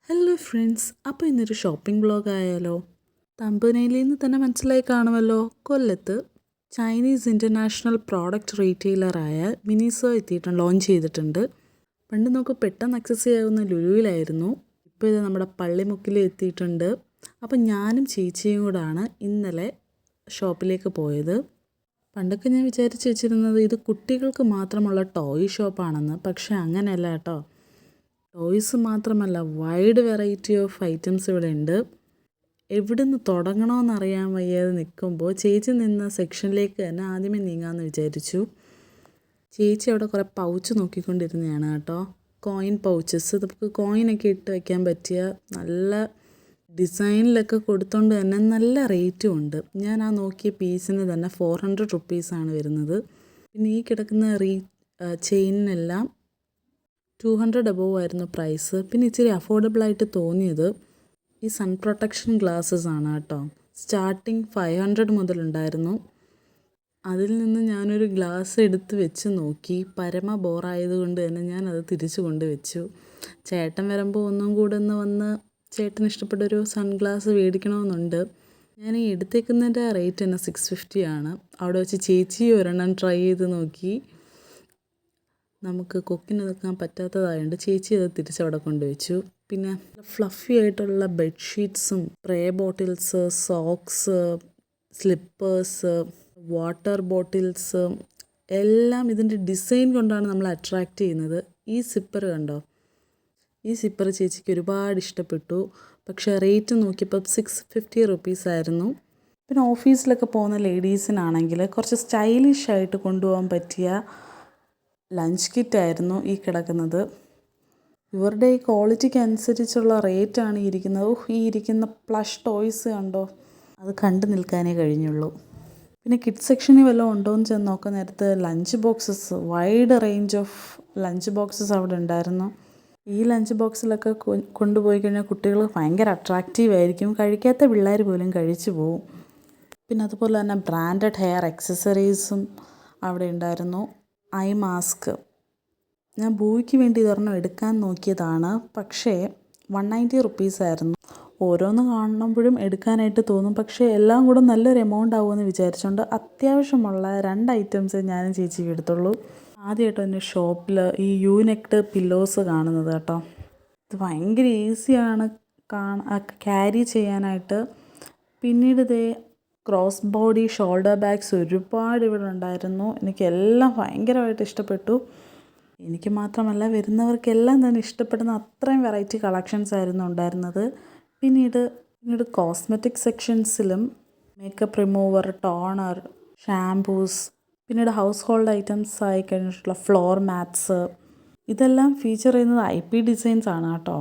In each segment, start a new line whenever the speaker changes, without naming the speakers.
Hello friends, അപ്പോൾ ഇന്നൊരു shopping vlog ആയാലോ? തമ്പനയിലിൽ നിന്ന് തന്നെ മനസ്സിലായി കാണുമല്ലോ, കൊല്ലത്ത് ചൈനീസ് ഇൻ്റർനാഷണൽ പ്രോഡക്റ്റ് റീറ്റെയിലറായ മിനിസോ ലോഞ്ച് ചെയ്തിട്ടുണ്ട്. പണ്ട് നമുക്ക് പെട്ടെന്ന് അക്സസ് ചെയ്യാവുന്ന ലുലുവിലായിരുന്നു. ഇപ്പോൾ ഇത് നമ്മുടെ പള്ളിമുക്കിൽ എത്തിയിട്ടുണ്ട്. അപ്പോൾ ഞാനും ചേച്ചിയും കൂടാണ് ഇന്നലെ ഷോപ്പിലേക്ക് പോയത്. പണ്ടൊക്കെ ഞാൻ വിചാരിച്ച് വെച്ചിരുന്നത് ഇത് കുട്ടികൾക്ക് മാത്രമുള്ള ടോയ് ഷോപ്പാണെന്ന്. പക്ഷേ അങ്ങനെയല്ല കേട്ടോ. ടോയ്സ് മാത്രമല്ല, വൈഡ് വെറൈറ്റി ഓഫ് ഐറ്റംസ് ഇവിടെ ഉണ്ട്. എവിടെ നിന്ന് തുടങ്ങണമെന്നറിയാൻ വയ്യാതെ നിൽക്കുമ്പോൾ ചേച്ചി നിന്ന സെക്ഷനിലേക്ക് തന്നെ ആദ്യമേ നീങ്ങാമെന്ന് വിചാരിച്ചു. ചേച്ചി അവിടെ കുറേ പൗച്ച് നോക്കിക്കൊണ്ടിരുന്നതാണ് കേട്ടോ. കോയിൻ പൗച്ചസ്, നമുക്ക് കോയിനൊക്കെ ഇട്ട് വയ്ക്കാൻ പറ്റിയ നല്ല ഡിസൈനിലൊക്കെ കൊടുത്തോണ്ട് തന്നെ നല്ല റേറ്റും ഉണ്ട്. ഞാൻ ആ നോക്കിയ പീസിന് തന്നെ 400 റുപ്പീസാണ് വരുന്നത്. പിന്നെ ഈ കിടക്കുന്ന ചെയിനിനെല്ലാം 200 അബോവ് ആയിരുന്നു പ്രൈസ്. പിന്നെ ഇച്ചിരി അഫോർഡബിളായിട്ട് തോന്നിയത് ഈ സൺ പ്രൊട്ടക്ഷൻ ഗ്ലാസ്സസ് ആണ് കേട്ടോ. സ്റ്റാർട്ടിങ് 500 മുതലുണ്ടായിരുന്നു. അതിൽ നിന്ന് ഞാനൊരു ഗ്ലാസ് എടുത്ത് വെച്ച് നോക്കി. പരമ ബോറായതുകൊണ്ട് തന്നെ ഞാനത് തിരിച്ചു കൊണ്ട് വെച്ചു. ചേട്ടൻ വരുമ്പോൾ ഒന്നും കൂടെ വന്ന് ചേട്ടന് ഇഷ്ടപ്പെട്ടൊരു സൺഗ്ലാസ് മേടിക്കണമെന്നുണ്ട്. ഞാൻ ഈ എടുത്തേക്കുന്നതിൻ്റെ റേറ്റ് തന്നെ 650 ആണ്. അവിടെ വെച്ച് ചേച്ചി ഒരെണ്ണം ട്രൈ ചെയ്ത് നോക്കി. നമുക്ക് കൊക്കിന് നിൽക്കാൻ പറ്റാത്തതായതുകൊണ്ട് ചേച്ചി അത് തിരിച്ചവിടെ കൊണ്ടുവച്ചു. പിന്നെ ഫ്ലഫി ആയിട്ടുള്ള ബെഡ്ഷീറ്റ്സും spray bottles, socks, slippers, water bottles എല്ലാം ഇതിൻ്റെ ഡിസൈൻ കൊണ്ടാണ് നമ്മൾ അട്രാക്റ്റ് ചെയ്യുന്നത്. ഈ സിപ്പർ കണ്ടോ? ഈ സിപ്പർ ചേച്ചിക്ക് ഒരുപാട് ഇഷ്ടപ്പെട്ടു. പക്ഷേ റേറ്റ് നോക്കിയപ്പോൾ 650 റുപ്പീസായിരുന്നു. പിന്നെ ഓഫീസിലൊക്കെ പോകുന്ന ലേഡീസിനാണെങ്കിൽ കുറച്ച് സ്റ്റൈലിഷ് ആയിട്ട് കൊണ്ടുപോകാൻ പറ്റിയ ലഞ്ച് കിറ്റായിരുന്നു ഈ കിടക്കുന്നത്. ഇവരുടെ ഈ ക്വാളിറ്റിക്ക് അനുസരിച്ചുള്ള റേറ്റാണ് ഇരിക്കുന്നത്. ഈ ഇരിക്കുന്ന പ്ലഷ് ടോയ്സ് കണ്ടോ? അത് കണ്ടു നിൽക്കാനേ കഴിഞ്ഞുള്ളൂ. പിന്നെ കിഡ്സ് സെക്ഷനിൽ വല്ലതും ഉണ്ടോ എന്ന് ചെന്ന് നോക്കാൻ നേരത്ത് lunch boxes, wide range of lunch boxes അവിടെ ഉണ്ടായിരുന്നു. ഈ ലഞ്ച് ബോക്സിലൊക്കെ കൊണ്ടുപോയി കഴിഞ്ഞാൽ കുട്ടികൾ ഭയങ്കര അട്രാക്റ്റീവ് ആയിരിക്കും. കഴിക്കാത്ത പിള്ളേർ പോലും കഴിച്ചു പോവും. പിന്നെ അതുപോലെ തന്നെ ബ്രാൻഡഡ് ഹെയർ ആക്സസറീസും അവിടെ ഉണ്ടായിരുന്നു. ഐ മാസ്ക്, ഞാൻ ബൂയ്ക്ക് വേണ്ടി ഇതൊരെണ്ണം എടുക്കാൻ നോക്കിയതാണ്. പക്ഷേ 190 റുപ്പീസായിരുന്നു. ഓരോന്ന് കാണുമ്പോഴും എടുക്കാനായിട്ട് തോന്നും. പക്ഷേ എല്ലാം കൂടെ നല്ലൊരു എമൗണ്ട് ആവുമെന്ന് വിചാരിച്ചുകൊണ്ട് അത്യാവശ്യമുള്ള 2 ഐറ്റംസ് ഞാനും ചേച്ചിക്ക് എടുത്തുള്ളൂ. ആദ്യമായിട്ട് തന്നെ ഷോപ്പിൽ ഈ യൂനെക്ട് പില്ലോസ് കാണുന്നത് കേട്ടോ. ഇത് ഭയങ്കര ഈസിയാണ് ക്യാരി ചെയ്യാനായിട്ട്. പിന്നീട് ഇതേ ക്രോസ് ബോഡി ഷോൾഡർ ബാഗ്സ് ഒരുപാട് ഇവിടെ ഉണ്ടായിരുന്നു. എനിക്കെല്ലാം ഭയങ്കരമായിട്ട് ഇഷ്ടപ്പെട്ടു. എനിക്ക് മാത്രമല്ല, വരുന്നവർക്കെല്ലാം തന്നെ ഇഷ്ടപ്പെടുന്ന അത്രയും വെറൈറ്റി കളക്ഷൻസ് ആയിരുന്നു ഉണ്ടായിരുന്നത്. പിന്നീട് കോസ്മെറ്റിക് സെക്ഷൻസിലും മേക്കപ്പ് റിമൂവർ, ടോണർ, ഷാംപൂസ്, പിന്നീട് ഹൗസ് ഹോൾഡ് ഐറ്റംസ് ആയി കഴിഞ്ഞിട്ടുള്ള ഫ്ലോർ മാറ്റ്സ്, ഇതെല്ലാം ഫീച്ചർ ചെയ്യുന്നത് IP ഡിസൈൻസ് ആണ് കേട്ടോ.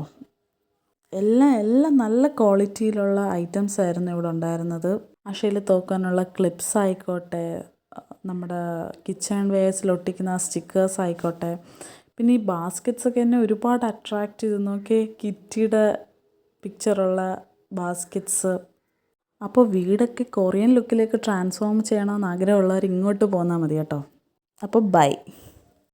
എല്ലാം നല്ല ക്വാളിറ്റിയിലുള്ള ഐറ്റംസ് ആയിരുന്നു ഇവിടെ ഉണ്ടായിരുന്നത്. അശയിൽ തോക്കാനുള്ള ക്ലിപ്സ് ആയിക്കോട്ടെ, നമ്മുടെ കിച്ചൺ വെയർസിൽ ഒട്ടിക്കുന്ന സ്റ്റിക്കേഴ്സ് ആയിക്കോട്ടെ, പിന്നെ ഈ ബാസ്ക്കറ്റ്സൊക്കെ എന്നെ ഒരുപാട് അട്രാക്റ്റ് ചെയ്ത് നോക്കി. കിറ്റിയുടെ പിക്ചറുള്ള ബാസ്ക്കറ്റ്സ്. അപ്പോൾ വീടൊക്കെ കൊറിയൻ ലുക്കിലേക്ക് ട്രാൻസ്ഫോം ചെയ്യണമെന്ന് ആഗ്രഹമുള്ളവർ ഇങ്ങോട്ട് പോന്നാൽ മതി കേട്ടോ. അപ്പോൾ ബൈ.